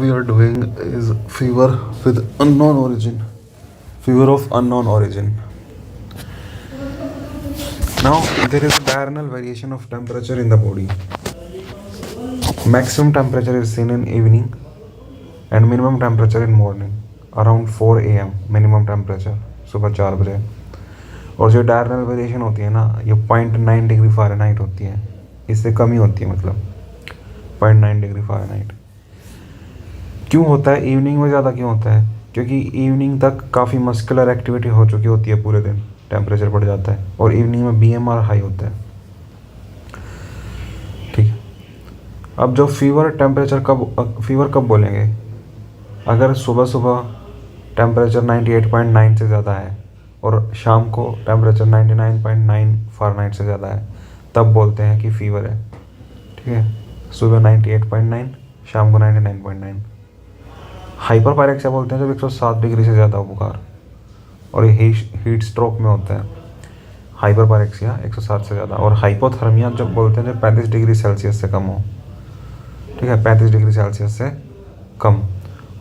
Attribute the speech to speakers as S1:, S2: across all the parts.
S1: we are doing is fever with unknown origin. Fever of unknown origin. Now, there is diurnal variation of temperature in the body. Maximum temperature is seen in evening and minimum temperature in morning. Around 4 AM minimum temperature, सुबह 4 बजे. और जो diurnal variation होती है ना, ये 0.9 degree Fahrenheit होती है. इससे कम ही होती है, मतलब 0.9 डिग्री फ़ारेनहाइट. क्यों होता है इवनिंग में ज़्यादा, क्यों होता है? क्योंकि इवनिंग तक काफ़ी मस्कुलर एक्टिविटी हो चुकी होती है, पूरे दिन टेम्परेचर बढ़ जाता है और इवनिंग में BMR हाई होता है. ठीक है. अब जो फीवर कब बोलेंगे? अगर सुबह सुबह टेम्परेचर 98.9 से ज़्यादा है और शाम को टेम्परेचर 99.9 फ़ारेनहाइट से ज़्यादा है, तब बोलते हैं कि फ़ीवर है. ठीक है. सुबह 98.9, शाम को 99.9. हाइपर पायरेक्सिया बोलते हैं जब 107 डिग्री से ज़्यादा हो बुखार, और ये हीट स्ट्रोक में होता है. हाइपर पायरेक्सिया 107 से ज़्यादा. और हाइपोथर्मिया जब बोलते हैं जब 35 डिग्री सेल्सियस से कम हो. ठीक है, 35 डिग्री सेल्सियस से कम.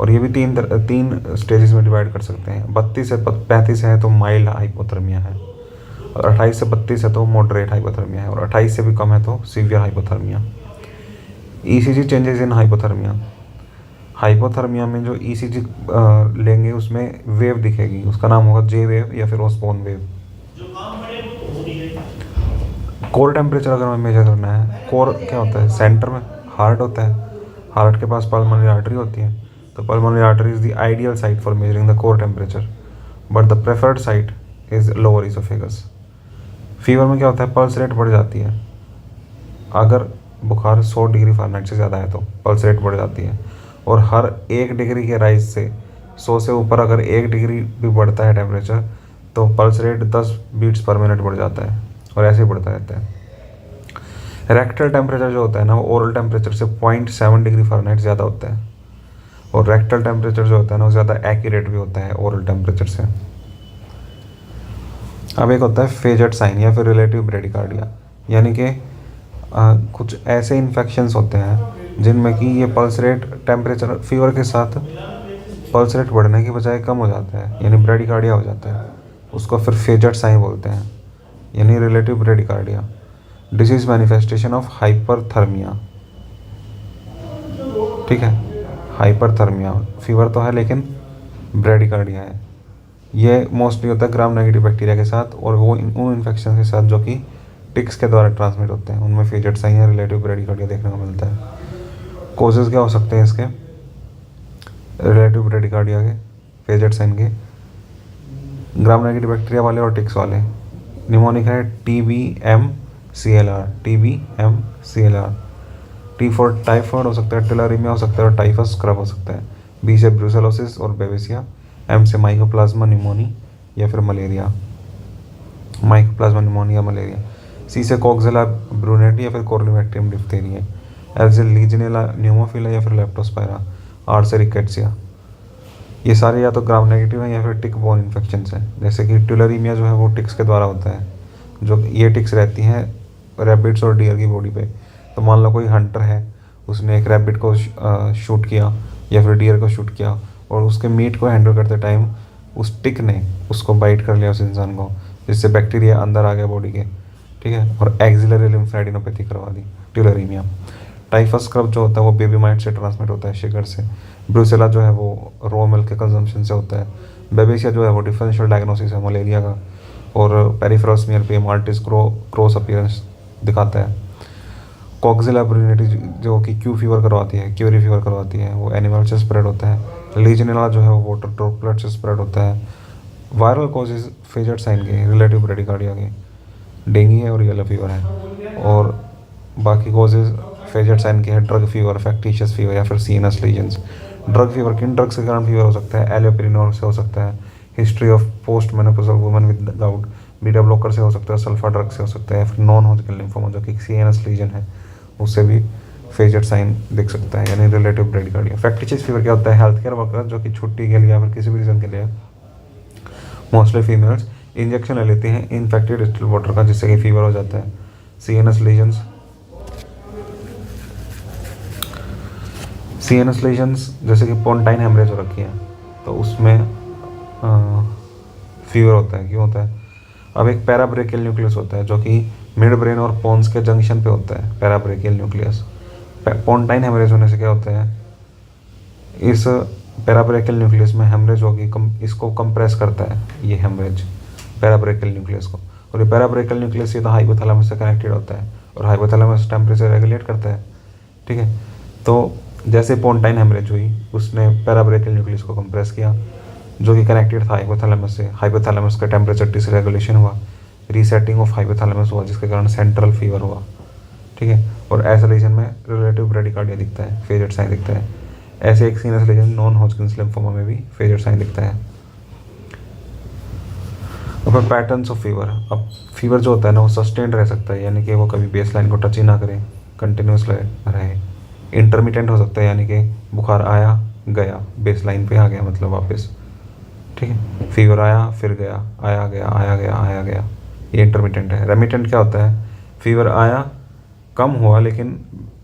S1: और ये भी तीन स्टेजेस में डिवाइड कर सकते हैं. 32 से 35 है तो माइल्ड हाइपोथर्मिया है, और 28 से 32 है तो मॉडरेट हाइपोथर्मिया है, और 28 से भी कम है तो severe hypothermia. ECG changes in hypothermia. Hypothermia में जो ECG लेंगे उसमें वेव दिखेगी, उसका नाम होगा J वेव या फिर ओस्बोर्न वेव. कोर टेम्परेचर अगर हमें मेजर करना है, कोर क्या होता है? सेंटर में हार्ट होता है. हार्ट के पास पल्मोनरी आर्टरी होती है, तो pulmonary artery is the ideal site for measuring the core temperature, but the preferred site is lower esophagus. Fever में क्या होता है? पल्स रेट बढ़ जाती है. अगर बुखार 100 डिग्री फ़ारेनहाइट से ज़्यादा है तो पल्स रेट बढ़ जाती है, और हर 1 डिग्री के राइज से 100 से ऊपर अगर 1 डिग्री भी बढ़ता है टेम्परेचर, तो pulse rate 10 beats per minute बढ़ जाता है, और ऐसे ही बढ़ता रहता है. रेक्टल टेम्परेचर जो होता है ना, वो ओरल टेम्परेचर से 0.7 डिग्री फ़ारेनहाइट ज़्यादा होता है, और रेक्टल टेम्परेचर जो होता है ना, वो ज़्यादा एक्यूरेट भी होता है ओरल टेम्परेचर से. अब एक होता है फेजेट साइन या फिर रिलेटिव ब्रेडिकार्डिया, यानी कि कुछ ऐसे इन्फेक्शंस होते हैं जिनमें कि ये पल्स रेट टेम्परेचर फीवर के साथ पल्स रेट बढ़ने की बजाय कम हो जाता है, यानी ब्रेडिकार्डिया हो जाता है. उसको फिर फेजेट साइन बोलते हैं, यानी relative bradycardia. Disease manifestation of hyperthermia. ठीक है, हाइपरथर्मिया फीवर तो है लेकिन ब्रेडिकार्डिया है. ये मोस्टली होता है ग्राम नेगेटिव बैक्टीरिया के साथ, और वो उन इन्फेक्शन के साथ जो कि टिक्स के द्वारा ट्रांसमिट होते हैं, उनमें फेजेट साइन या रिलेटिव ब्रेडिकार्डिया देखने को मिलता है. कोजेज़ क्या हो सकते हैं इसके? रिलेटिव ब्रेडिकार्डिया के, फेजेट साइन के, ग्राम नेगेटिव बैक्टीरिया वाले और टिक्स वाले. निमोनिक है TBMCLR. T फॉर टाइफॉइड हो सकता है, टिलरीमिया हो सकता है, और टाइफस स्क्रब हो सकता है. B से ब्रूसेलोसिस और बेबिसिया. M से माइकोप्लाज्मा निमोनी या फिर मलेरिया, माइकोप्लाज्मा निमोनी या मलेरिया. C से कोक्सेला ब्रूनेटी या फिर कोर्निबैक्टीरियम डिप्थीरिया. L से लीजियनेला न्यूमोफिला या फिर लेप्टोस्पायरा. R से रिकेट्सिया. ये सारे या तो ग्राम नेगेटिव हैं या फिर टिक बोर्न इन्फेक्शंस हैं. जैसे कि टिलरीमिया जो है वो टिक्स के द्वारा होता है, जो ये टिक्स रहती हैं रैबिट्स और डियर की बॉडी पे. तो मान लो कोई हंटर है, उसने एक रैबिट को शूट किया या फिर डियर को शूट किया, और उसके मीट को हैंडल करते टाइम उस टिक ने उसको बाइट कर लिया, उस इंसान को, जिससे बैक्टीरिया अंदर आ गया बॉडी के. ठीक है, और एक्सिलरी लिम्फेडेनोपैथी करवा दी, टिलरीमिया. टाइफस स्क्रब जो होता है वो बेबी माइट से ट्रांसमिट होता है, शिगर से. ब्रूसेला जो है वो रॉ मिल्क के कंजम्पशन से होता है. बेबिसिया जो है वो डिफरेंशियल डायग्नोसिस है मलेरिया का, और पेरिफेरल स्मीयर पे माल्टिस क्रॉस अपीयरेंस दिखाता है. कोक्सेला ब्रूनेटी जो कि क्यूरी फीवर करवाती है, वो एनिमल से स्प्रेड होता है. लीजियनेला जो है वो वाटर ड्रॉपलेट से स्प्रेड होता है. वायरल कॉजेज फेजेट साइन के, रिलेटिव ब्रेडिकार्डिया के, डेंगू है और येलो फीवर है. और बाकी कॉजेज फेजेट साइन के हैं ड्रग फीवर, फैक्टिशियस फीवर या फिर सीएनएस लीजन्स. ड्रग फीवर किन ड्रग्स के कारण फीवर हो सकता है? एलोपेरिनोल से हो सकता है, history of post menopausal women with gout, beta blocker से हो सकता है, सल्फा ड्रग से हो सकता है, फिर नॉन हॉजकिन लिम्फोमा जो कि सीएनएस लीजन है, उससे भी फेजेट साइन दिख सकता है, यानी रिलेटिव ब्रेडिकार्डिया. फैक्टिशियस फीवर क्या होता है? हेल्थ केयर वर्कर जो कि छुट्टी के लिए या फिर किसी भी रीज़न के लिए, मोस्टली फीमेल्स, इंजेक्शन ले लेती हैं इन्फेक्टेड डिस्टिल वाटर का, जिससे कि फीवर हो जाता है. सीएनएस लीजन्स सीएनएस लीजन्स जैसे कि पोंटाइन हेमरेज हो रखी है तो उसमें फीवर होता है। क्यों होता है? अब एक पैराब्रेकियल न्यूक्लियस होता है जो कि मिड ब्रेन और पोन्स के जंक्शन पे होता है, पैराब्रेकियल न्यूक्लियस। पोंटाइन हेमरेज होने से क्या होता है, इस पैराब्रेकियल न्यूक्लियस में हेमरेज होगी, इसको कंप्रेस करता है ये हेमरेज पैराब्रेकियल न्यूक्लियस को। और ये पैराब्रेकियल न्यूक्लियस सीधा हाइपोथैलेमस से कनेक्टेड होता है और हाइपोथैलेमस टेम्परेचर रेगुलेट करता है। ठीक है, तो जैसे पोंटाइन हेमरेज हुई उसने पैराब्रेकियल न्यूक्लियस को कंप्रेस किया जो कि कनेक्टेड था हाइपोथैलेमस से। हाइपोथैलेमस का टेम्परेचर डिसरेगुलेशन हुआ, रीसेटिंग ऑफ हाइपोथैलेमस हुआ जिसके कारण सेंट्रल फीवर हुआ। ठीक है, और ऐसे रीजन में रिलेटिव ब्रेडिकार्डिया दिखता है, फेजेड साइन दिखता है। ऐसे एक सीनस रीजन नॉन हॉजकिंस लिम्फोमा में भी फेजेड साइन दिखता है। अब पैटर्न्स ऑफ फीवर। अब फीवर जो होता है ना वो सस्टेन्ड रह सकता है, यानी कि वो कभी बेस लाइन को टच ही ना करे, कंटिन्यूस रहे। इंटरमिटेंट हो सकता है, यानी कि बुखार आया गया, बेस लाइन पे आ गया मतलब वापस। ठीक है, फीवर आया फिर गया, आया गया आया गया आया गया, ये इंटरमिटेंट है। रेमिटेंट क्या होता है, फीवर आया कम हुआ लेकिन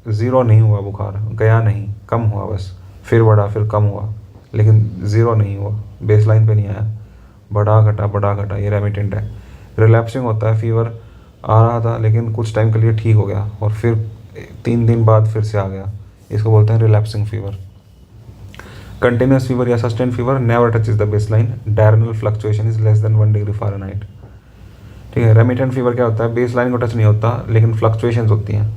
S1: ज़ीरो नहीं हुआ, बुखार गया नहीं, कम हुआ बस, फिर बढ़ा फिर कम हुआ लेकिन ज़ीरो नहीं हुआ, बेस लाइन पे नहीं आया, बढ़ा घटा, ये रेमिटेंट है। रिलैप्सिंग होता है, फीवर आ रहा था लेकिन कुछ टाइम के लिए ठीक हो गया और फिर 3 दिन बाद फिर से आ गया, इसको बोलते हैं रिलैप्सिंग फीवर। कंटिन्यूस फीवर या sustain fever never touches the base line, diurnal fluctuation is less than 1 degree Fahrenheit. ठीक है, रेमिटेंट फीवर क्या होता है, बेस लाइन को टच नहीं होता लेकिन फ्लक्चुएशंस होती हैं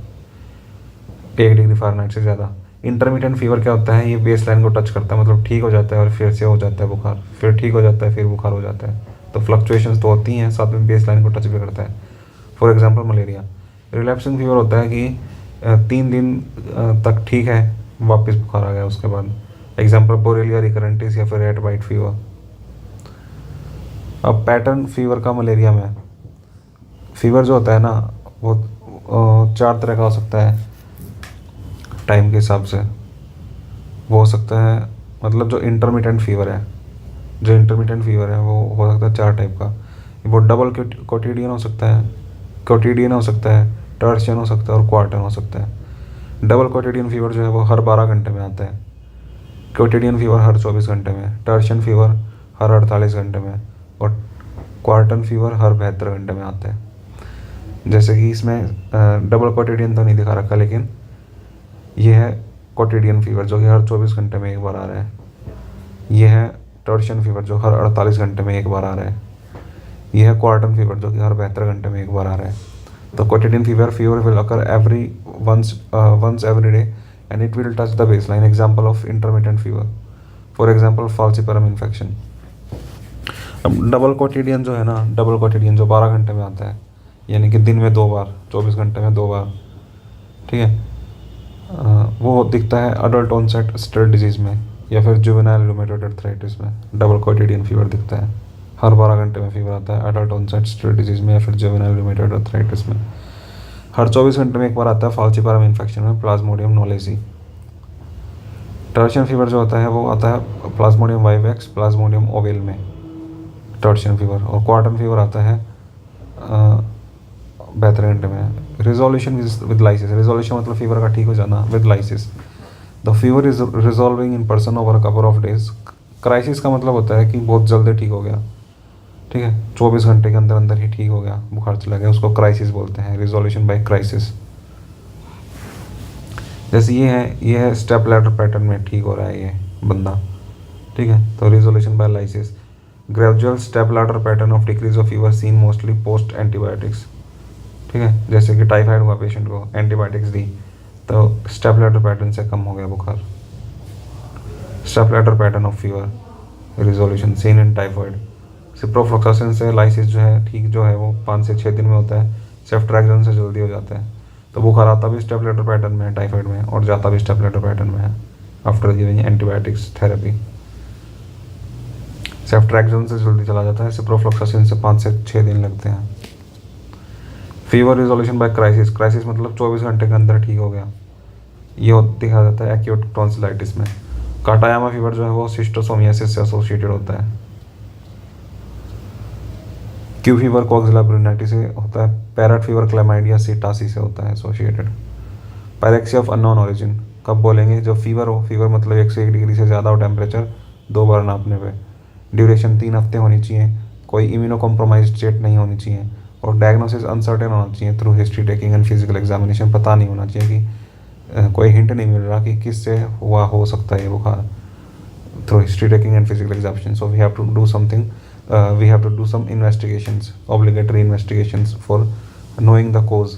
S1: 1 डिग्री फ़ारेनहाइट से ज़्यादा। इंटरमीडिएट फीवर क्या होता है, ये बेस लाइन को टच करता है, मतलब ठीक हो जाता है और फिर से हो जाता है बुखार, फिर ठीक हो जाता है फिर बुखार हो जाता है। तो फ्लक्चुएशंस तो होती हैं, साथ में बेस लाइन को टच भी करता है। For example malaria. Relapsing fever होता है कि 3 दिन तक ठीक है, वापस बुखार आ गया उसके बाद। एग्जांपल बोरेलिया रिकरेंटिस या फिर रेड वाइट फीवर। अब पैटर्न फीवर का मलेरिया में, फीवर जो होता है ना वो 4 तरह का हो सकता है टाइम के हिसाब से। वो हो सकता है, मतलब जो इंटरमिटेंट फीवर है, वो हो सकता है 4 टाइप का। वो डबल कोटिडियन हो सकता है, टर्शियन हो सकता है और क्वार्टन हो सकता है। डबल कोटिडियन फीवर जो है वो हर 12 घंटे में आता है, कोटिडियन फीवर हर 24 घंटे में, टर्शियन फीवर हर 48 घंटे में और क्वार्टन फीवर हर 72 घंटे में आता है। जैसे कि इसमें डबल कोटिडियन तो नहीं दिखा रखा, लेकिन ये है कोटिडियन फीवर जो कि हर 24 घंटे में एक बार आ रहा है। ये है टर्शियन फीवर जो हर 48 घंटे में एक बार आ रहा है। ये है क्वार्टन फीवर जो कि हर 72 घंटे में एक बार आ रहा है। तो quotidian fever will occur once every day and it will touch the baseline. Example of intermittent fever, for example falciparum infection. अब डबल कोटिडियन जो है ना, डबल कोटिडियन जो 12 घंटे में आता है, यानी कि दिन में 2 बार, 24 घंटे में 2 बार। ठीक है, वो दिखता है अडल्ट ऑनसेट स्टेट डिजीज़ में या फिर जुवेनाइल रूमेटॉइड आर्थराइटिस में। डबल कोटिडियन फीवर दिखता है, हर 12 घंटे में फीवर आता है अडल्ट ऑनसेट स्टेट डिजीज़ में या फिर जुवेनाइल रूमेटॉइड आर्थराइटिस में। हर 24 घंटे में एक बार आता है फाल्सिपारम इन्फेक्शन में, प्लाज्मोडियम नोलेसी। टर्शियन फीवर जो होता है वो आता है प्लाज्मोडियम वाइवेक्स, प्लाज्मोडियम ओवेल में, टर्शियन फीवर। और क्वार्टन फीवर आता है 72 घंटे में। रिजोल्यूशन विद लाइसिस, रिजोल्यूशन मतलब फीवर का ठीक हो जाना, with lysis the fever is resolving in person over a couple of days. Crisis का मतलब होता है कि बहुत जल्दी ठीक हो गया, ठीक है, 24 घंटे के अंदर अंदर ही ठीक हो गया, बुखार चला गया, उसको क्राइसिस बोलते हैं, रिजोल्यूशन बाय क्राइसिस। जैसे ये है स्टेप लैडर पैटर्न में ठीक हो रहा है ये बंदा, ठीक है, तो resolution by lysis. Gradual step ladder pattern of decrease of fever seen mostly post antibiotics. ठीक है, जैसे कि टाइफाइड हुआ पेशेंट को, एंटीबायोटिक्स दी तो स्टेप लैडर पैटर्न से कम हो गया बुखार। Step ladder pattern of fever, resolution seen in typhoid. Ciprofloxacin से लाइसिस जो है ठीक जो है वो 5 से 6 दिन में होता है, सेफ्ट्रैक्सन से जल्दी हो जाता है। तो बुखार आता भी स्टेप लैडर पैटर्न में है टाइफाइड में और जाता भी स्टेप लैडर पैटर्न में है आफ्टर गिविंग एंटीबायोटिक्स थेरेपी। सेफ्ट्रैक्सन से जल्दी चला जाता है, सिप्रोफ्लोक्सासिन से 5 से 6 दिन लगते हैं। Fever resolution by crisis, crisis मतलब 24 घंटे के अंदर ठीक हो गया, ये दिखा जाता है एक्यूट टॉन्सिलाइटिस में। काटायामा फीवर जो है वो शिस्टोसोमियासिस से एसोसिएटेड होता है। क्यू फीवर कोक्सिला ब्रुनेटी से होता है। पैरट फीवर क्लैमाइडिया सीटासी से होता है associated. Pyrexia of unknown origin, कब बोलेंगे? जब फीवर हो। फीवर मतलब 101 डिग्री से ज़्यादा हो टेम्परेचर 2 बार नापने पे। ड्यूरेशन 3 हफ्ते होनी चाहिए। कोई इम्यूनो कॉम्प्रोमाइज स्टेट नहीं होनी चाहिए। और डायग्नोसिस अनसर्टेन होना चाहिए through history taking and physical examination. पता नहीं होना चाहिए कि कोई हिंट नहीं मिल रहा कि किससे हुआ हो सकता है ये बुखार। Through history taking and physical examination, so we have to do something, we have to do some investigations, obligatory investigations for knowing the cause.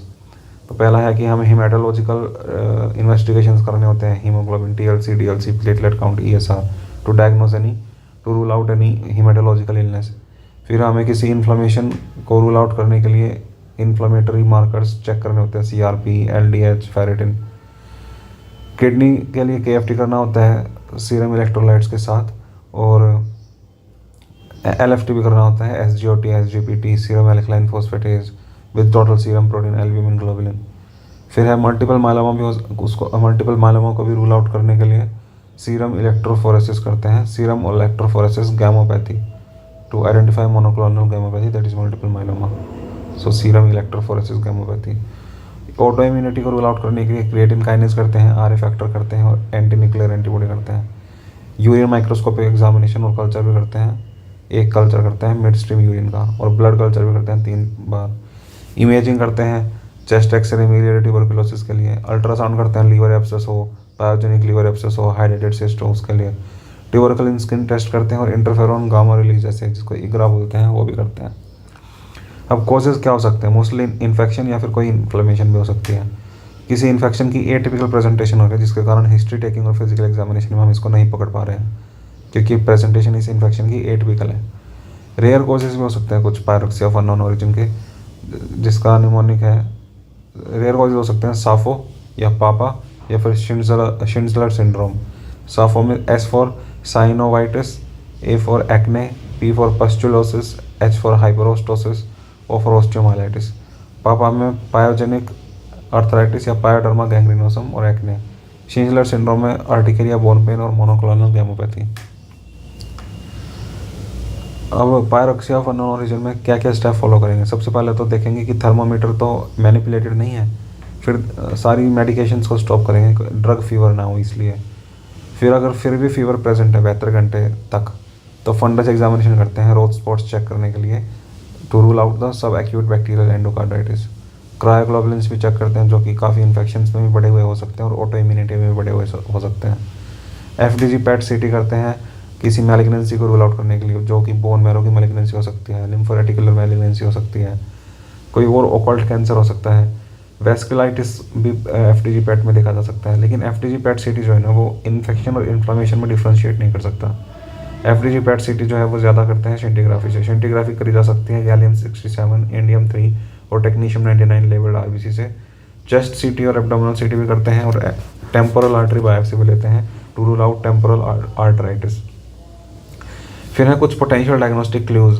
S1: तो पहला है कि हमें हेमाटोलॉजिकल इन्वेस्टिगेशंस करने होते हैं, haemoglobin, TLC, DLC, platelet count, ESR, to diagnose any, to rule out any haematological illness. फिर हमें किसी इन्फ्लेमेशन को रूल आउट करने के लिए इन्फ्लेमेटरी मार्कर्स चेक करने होते हैं, सीआरपी, एलडीएच, फेरेटिन। किडनी के लिए केएफटी करना होता है सीरम इलेक्ट्रोलाइट्स के साथ, और एलएफटी भी करना होता है, SGOT, SGPT, serum alkaline फोस्फेटेज with total serum protein, albumin, globulin. फिर है मल्टीपल मायलोमा भी, उसको मल्टीपल मायलोमा को भी रूल आउट करने के लिए सीरम इलेक्ट्रोफोरेसिस करते हैं, serum electrophoresis gammopathy, to identify monoclonal gammopathy that is multiple myeloma. So serum electrophoresis gammopathy. Auto immunity को रूल आउट करने के लिए क्रिएटिन काइनेज करते हैं, आरए फैक्टर करते हैं, और एंटी न्यूक्लियर एंटीबॉडी करते हैं। यूरिन माइक्रोस्कोपिक एग्जामिनेशन और कल्चर भी करते हैं, एक कल्चर करते हैं मिड स्ट्रीम यूरिन का, और ब्लड कल्चर भी करते हैं 3 बार। इमेजिंग करते हैं चेस्ट एक्सरे मिलियरी ट्यूबरकुलोसिस के लिए। अल्ट्रासाउंड करते हैं लीवर एब्सेस हो, पायोजेनिक लीवर एब्सेस हो, हाइड्रेटेड सिस्ट हो उसके लिए। ट्यूबरकुलिन स्किन टेस्ट करते हैं, और इंटरफेरोन गामा रिलीज जैसे जिसको इग्रा बोलते हैं वो भी करते हैं। अब कॉजेज़ क्या हो सकते हैं? मोस्टली इन्फेक्शन या फिर कोई इन्फ्लेमेशन भी हो सकती है। किसी इन्फेक्शन की एटिपिकल प्रेजेंटेशन हो रही है जिसके कारण हिस्ट्री टेकिंग और फिजिकल एग्जामिनेशन में हम इसको नहीं पकड़ पा रहे हैं, क्योंकि प्रेजेंटेशन इस इन्फेक्शन की एटिपिकल है। रेयर कॉजेज़ भी हो सकते हैं कुछ पायरोक्सी ऑफ अननोन ओरिजिन के, जिसका निमोनिक है। रेयर कॉजेज हो सकते हैं साफो या पापा या फिर शिंडलर सिंड्रोम। साफो में S for synovitis, A for acne, P for pustulosis, H for hyperostosis, O for osteomyelitis. PAPA में पायोजेनिक आर्थराइटिस या पायोडर्मा गैंग्रीनोसम और एक्ने। शिंडलर सिंड्रोम में अर्टिकेरिया, बोन पेन और मोनोक्लोनल गैमोपैथी। अब pyrexia of unknown origin में क्या क्या step follow करेंगे? सबसे पहले तो देखेंगे कि थर्मोमीटर तो मैनिपुलेटेड नहीं है, फिर सारी मेडिकेशंस को स्टॉप करेंगे, ड्रग फीवर ना हो इसलिए। फिर अगर फिर भी फीवर प्रेजेंट है 72 घंटे तक, तो फंडस एग्जामिनेशन करते हैं रोज स्पॉट्स चेक करने के लिए, to rule out the sub acute bacterial endocarditis. Cryoglobulins भी चेक करते हैं, जो कि काफ़ी इन्फेक्शंस में भी बढ़े हुए हो सकते हैं और ऑटो इम्यूनिटी में भी बढ़े हुए हो सकते हैं। एफडीजी पैट सीटी करते हैं किसी मैलिग्नेंसी को रूल आउट करने के लिए, जो कि बोन मैरो की मैलिग्नेंसी हो सकती है, लिम्फोरेटिकुलर मैलिग्नेंसी हो सकती है, कोई और ओकल्ट कैंसर हो सकता है। वेस्कुलाइटिस भी एफडीजी पैट में देखा जा सकता है, लेकिन एफडीजी पैट सीटी जो है ना वो इन्फेक्शन और इन्फ्लेमेशन में डिफ्रेंशिएट नहीं कर सकता। एफडीजी पैट सीटी जो है वो ज़्यादा करते हैं सेंटीग्राफी से। सेंटीग्राफी करी जा सकती है गैलियम 67, इंडियम 3 और टेक्नीशियम 99 लेवल्ड आरबीसी से। चेस्ट सीटी और एब्डोमिनल सीटी भी करते हैं, और टेम्पोरल आर्टरी बायोप्सी भी लेते हैं to rule out temporal arteritis. फिर है कुछ पोटेंशियल डायग्नोस्टिक क्लूज।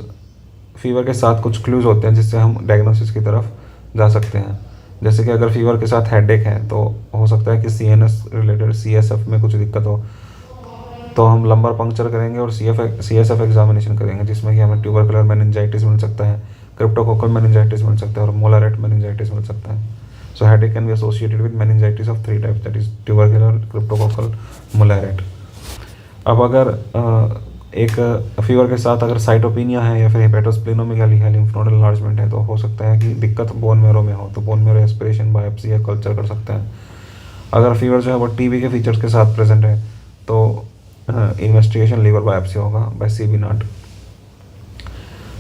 S1: फीवर के साथ कुछ क्लूज होते हैं जिससे हम डायग्नोसिस की तरफ जा सकते हैं। जैसे कि अगर फीवर के साथ हेडेक है तो हो सकता है कि सीएनएस रिलेटेड सीएसएफ में कुछ दिक्कत हो, तो हम लंबर पंक्चर करेंगे और सीएसएफ एग्जामिनेशन करेंगे, जिसमें कि हमें ट्यूबरकुलर मेनिंजाइटिस मिल सकता है, क्रिप्टोकोकल मेनिंजाइटिस मिल सकता है और मोलारेट मेनिंजाइटिस मिल सकता है। So headache can be associated with meningitis of 3 types, that is tubercular, cryptococcal, Mollaret. अब अगर एक फीवर के साथ अगर साइटोपिनिया है या फिर हेपेटोस्प्लेनोमेगाली है, लिम्फ नोड एनलार्जमेंट है, तो हो सकता है कि दिक्कत बोन मैरो में हो, तो बोन मैरो एस्पिरेशन, बायोप्सी या कल्चर कर सकते हैं। अगर फीवर जो है वो टीबी के फीचर्स के साथ प्रेजेंट है तो इन्वेस्टिगेशन लीवर बायोप्सी होगा बाय सीबी नॉट।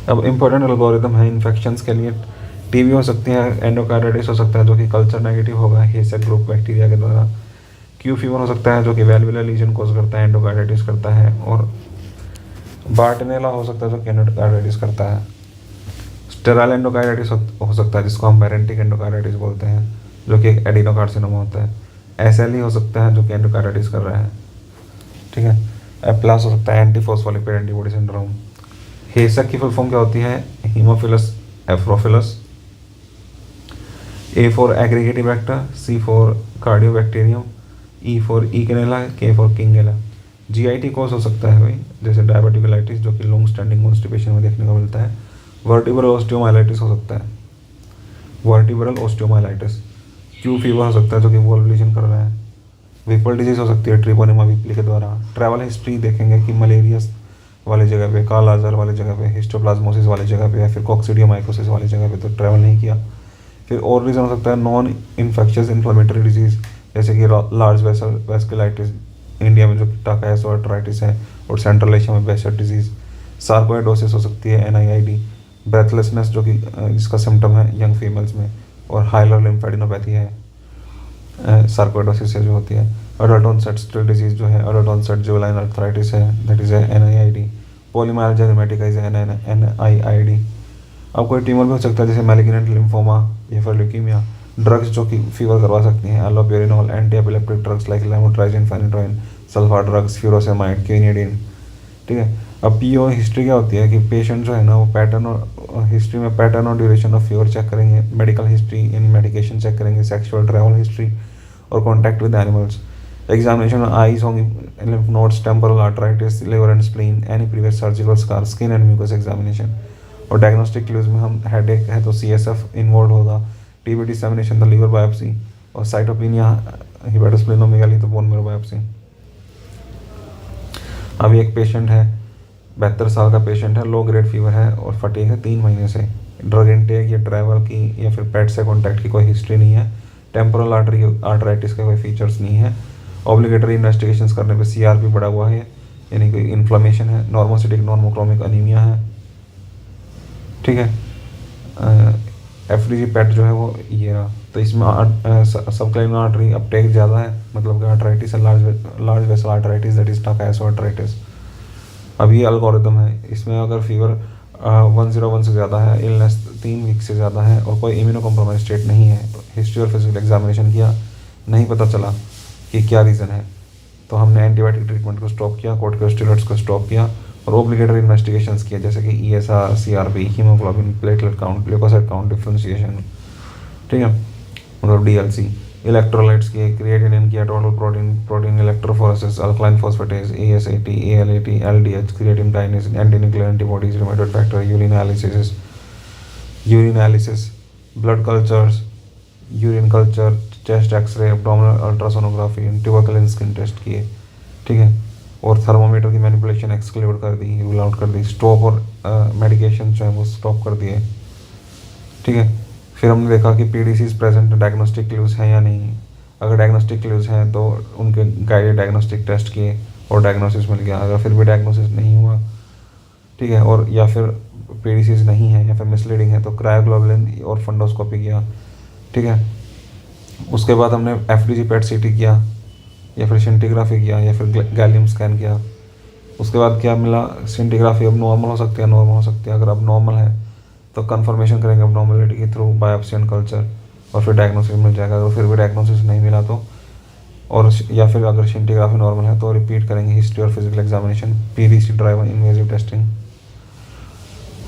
S1: अब इम्पोर्टेंट एल्गोरिदम है इन्फेक्शंस के लिए। टीबी हो सकती है, एंडोकार्डाइटिस हो सकता है जो कि कल्चर नेगेटिव होगा हेसेक ग्रुप बैक्टीरिया के द्वारा। क्यू फीवर हो सकता है जो कि वैल्वुलर लीजन कोज करता है, एंडोकार्डाइटिस करता है, और बार्टनेला हो सकता है जो कि एंडोकार्डाइटिस करता है। स्टेराइल एंडोकार्डाइटिस हो सकता है जिसको हम पैरेंटिक एंडोकार्डाइटिस बोलते हैं, जो कि एक एडिनोकार्सिनोमा होता है। एसएलई हो सकता है जो कि एंडोकार्डाइटिस कर रहा है, ठीक है। एप्लास हो सकता है, एंटीफॉस्फोलिपिड एंटीबॉडी सिंड्रोम। हेसक की फुल फॉर्म क्या होती है? Haemophilus aphrophilus. A for Aggregatibacter, C for Cardiobacterium, E for Eikenella, K for किंगेला। GIT cause हो सकता है भाई, जैसे डायबिटिकुलाइटिस जो कि लॉन्ग स्टैंडिंग कॉन्स्टिपेशन में देखने को मिलता है। वर्टिब्रल ऑस्टियोमाइलाइटिस हो सकता है, वर्टिब्रल ऑस्टियोमाइलाइटिस। क्यू फीवर हो सकता है जो कि वॉल्व लीजन कर रहा है। विपल डिजीज हो सकती है ट्रिपोनिमा विपली के द्वारा। ट्रैवल हिस्ट्री देखेंगे कि मलेरिया वाली जगह पे, काला आजार वाली जगह पे, हिस्टोप्लाज्मोसिस वाली जगह पे, या फिर कॉक्सीडियोमाइकोसिस वाली जगह पे तो ट्रैवल नहीं किया। फिर और रीज़न हो सकता है नॉन इन्फेक्शियस इन्फ्लेमेटरी डिजीज़, जैसे कि लार्ज वेस्कुलाइटिस, इंडिया में जो टाकायासो आर्थराइटिस है, और सेंट्रल एशिया में बेशर डिजीज़। सार्कोइडोसिस हो सकती है NIID, ब्रेथलेसनेस जो कि जिसका सिम्टम है यंग फीमेल्स में, और हाइलर लिम्फेडिनोपैथी है सार्कोइडोसिस से जो होती है। अडल्ट ऑनसेट स्टिल डिजीज जो है, अडल्ट ऑनसेट जुवेनाइल आर्थराइटिस है, that is NIID। Polymyalgia rheumatica is NIID। अब कोई ट्यूमर भी हो सकता है जैसे मैलिग्नेंट लिम्फोमा या फिर ल्यूकीमिया। ड्रग्स जो कि फीवर करवा सकती हैं, allopurinol, anti epileptic drugs like lamotrigine, phenytoin, sulfa drugs, furosemide, quinidine. ठीक है। अब PO हिस्ट्री क्या होती है कि पेशेंट जो है ना वो पैटर्न और हिस्ट्री में पैटर्न और ड्यूरेशन ऑफ फीवर चेक करेंगे, मेडिकल हिस्ट्री यानी मेडिकेशन चेक करेंगे, सेक्सुअल ट्रैवल हिस्ट्री और कॉन्टैक्ट विद एनिमल्स। एग्जामिनेशन में आईज होंगी, lymph nodes, temporal arthritis, liver and spleen, any previous surgical scar, skin and mucous examination. और diagnostic clues में हम headache है तो CSF इन्वॉल्व होगा, TB dissemination the liver biopsy, और साइटोपिनिया हिपेटोस्प्लेनोमेगाली तो बोन मैरो बायोप्सी। अभी एक पेशेंट है 72 साल का पेशेंट है, लो ग्रेड फीवर है और फटीग है 3 महीने से। ड्रग इनटेक या ट्रैवल की या फिर पेट से कॉन्टैक्ट की कोई हिस्ट्री नहीं है। टेम्पोरल आर्टराइटिस के कोई फीचर्स नहीं है। ऑब्लिगेटरी इन्वेस्टिगेशंस करने पे CRP बढ़ा हुआ है, यानी कोई इन्फ्लेमेशन है। नॉर्मोसिटिक नॉर्मोक्रोमिक अनीमिया है। ठीक है। FDG पेट जो है वो ये रहा। तो इसमें सबक्लाइनल आर्टरी अपटेक ज़्यादा है, मतलब कि आर्टराइटिस है, large vessel arteritis, that is टाकायासो arteritis. अब ये एल्गोरिदम है, इसमें अगर फीवर 101 से ज़्यादा है, इलनेस 3 वीक से ज़्यादा है और कोई इम्यूनो कॉम्प्रोमाइज स्टेट नहीं है, तो हिस्ट्री और फिजिकल एग्जामिनेशन किया, नहीं पता चला कि क्या रीज़न है, तो हमने एंटीबायोटिक ट्रीटमेंट को स्टॉप किया, कॉर्टिकोस्टेरॉइड्स को स्टॉप किया और ऑब्लिगेटरी इन्वेस्टिगेशंस किया, जैसे कि ESR, CRP, haemoglobin, platelet count, glucoside count, differentiation. ठीक है, मतलब DLC, इलेक्ट्रोलाइट्स किए, क्रिएटिनिन किया, total protein electrophoresis, alkaline phosphatase, ASAT, ALAT, LDH, creatine kinase, anti nuclear antibodies, rheumatoid factor, urine analysis, blood cultures, urine culture, chest x-ray, abdominal ultrasonography, tuberculosis skin test किए। ठीक है। और thermometer की manipulation exclude कर दी, rule out कर दी। Stop और medication जो है वो स्टॉप कर दिए। ठीक है। फिर हमने देखा कि PDCs प्रेजेंट डायग्नोस्टिक क्लूज हैं या नहीं। अगर डायग्नोस्टिक क्लूज हैं तो उनके गाइडेड डायग्नोस्टिक टेस्ट किए और डायग्नोसिस मिल गया। अगर फिर भी डायग्नोसिस नहीं हुआ, ठीक है, और या फिर PDCs नहीं है या फिर मिसलीडिंग है, तो क्रायोग्लोबुलिन और फंडोस्कोपी किया। ठीक है। उसके बाद हमने FDG PET CT किया या फिर सेंटीग्राफी किया या फिर गैलियम स्कैन किया। उसके बाद क्या मिला, सेंटीग्राफी अब नॉर्मल हो सकती है, नॉर्मल हो सकती है। अगर अब नॉर्मल है तो कंफर्मेशन करेंगे अब नॉर्मलिटी के थ्रू बायोप्सी एंड कल्चर, और फिर डायग्नोसिस मिल जाएगा। अगर फिर भी डायग्नोसिस नहीं मिला तो, और या फिर अगर सेंटीग्राफी नॉर्मल है तो रिपीट करेंगे हिस्ट्री और physical examination, PDC driven invasive testing.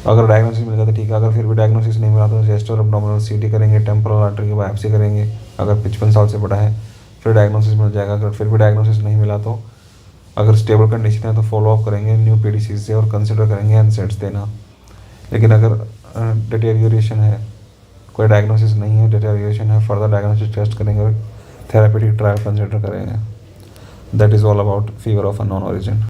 S1: अगर डायग्नोसिस मिल गया तो ठीक है, अगर फिर भी डायग्नोसिस नहीं मिला तो चेस्ट और एब्डोमिनल CT करेंगे, टेम्पोरल आर्टरी की बायोप्सी करेंगे अगर 55 साल से बड़ा है, फिर डायग्नोसिस मिल जाएगा। अगर फिर भी डायग्नोसिस नहीं मिला तो, अगर स्टेबल कंडीशन है तो फॉलोअप करेंगे न्यू PDCs से और कंसिडर करेंगे NSAIDs देना। लेकिन अगर डिटेरियोरेशन है, कोई डायग्नोसिस नहीं है, डिटेरियोरेशन है, फर्दर डायग्नोसिस टेस्ट करेंगे और थेरापेटिक ट्रायल कंसिडर करेंगे। That is all about fever of unknown origin.